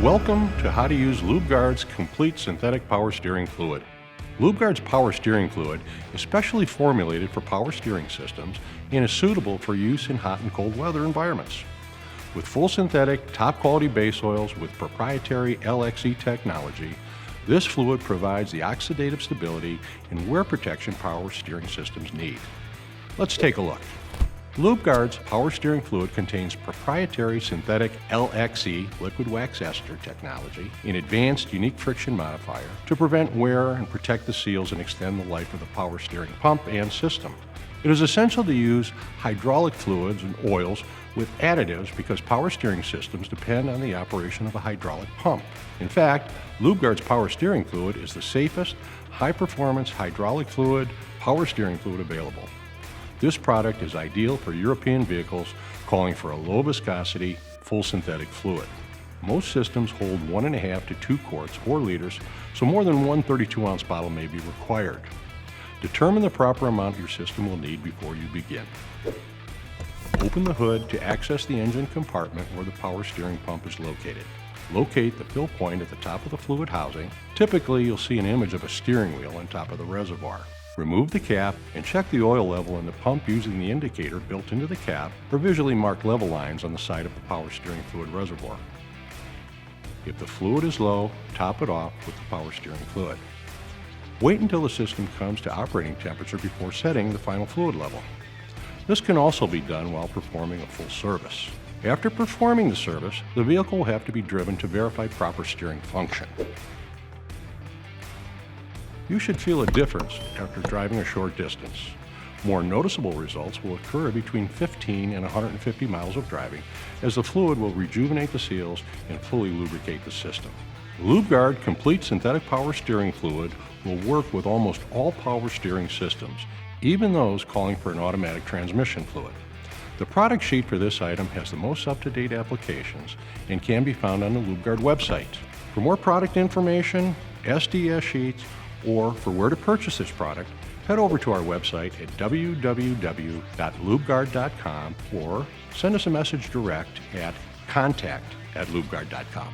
Welcome to how to use Lubegard's complete synthetic power steering fluid. Lubegard's power steering fluid is specially formulated for power steering systems and is suitable for use in hot and cold weather environments. With full synthetic, top quality base oils with proprietary LXE technology, this fluid provides the oxidative stability and wear protection power steering systems need. Let's take a look. Lubegard's power steering fluid contains proprietary synthetic LXE, liquid wax ester technology, an advanced unique friction modifier to prevent wear and protect the seals and extend the life of the power steering pump and system. It is essential to use hydraulic fluids and oils with additives because power steering systems depend on the operation of a hydraulic pump. In fact, Lubegard's power steering fluid is the safest, high-performance hydraulic fluid, power steering fluid available. This product is ideal for European vehicles calling for a low viscosity, full synthetic fluid. Most systems hold 1.5 to 2 quarts or liters, so more than one 32-ounce bottle may be required. Determine the proper amount your system will need before you begin. Open the hood to access the engine compartment where the power steering pump is located. Locate the fill point at the top of the fluid housing. Typically, you'll see an image of a steering wheel on top of the reservoir. Remove the cap and check the oil level in the pump using the indicator built into the cap or visually marked level lines on the side of the power steering fluid reservoir. If the fluid is low, top it off with the power steering fluid. Wait until the system comes to operating temperature before setting the final fluid level. This can also be done while performing a full service. After performing the service, the vehicle will have to be driven to verify proper steering function. You should feel a difference after driving a short distance. More noticeable results will occur between 15 and 150 miles of driving, as the fluid will rejuvenate the seals and fully lubricate the system. Lubegard Complete Synthetic Power Steering Fluid will work with almost all power steering systems, even those calling for an automatic transmission fluid. The product sheet for this item has the most up-to-date applications and can be found on the Lubegard website. For more product information, SDS sheets, or for where to purchase this product, head over to our website at www.lubegard.com or send us a message direct at contact@lubegard.com.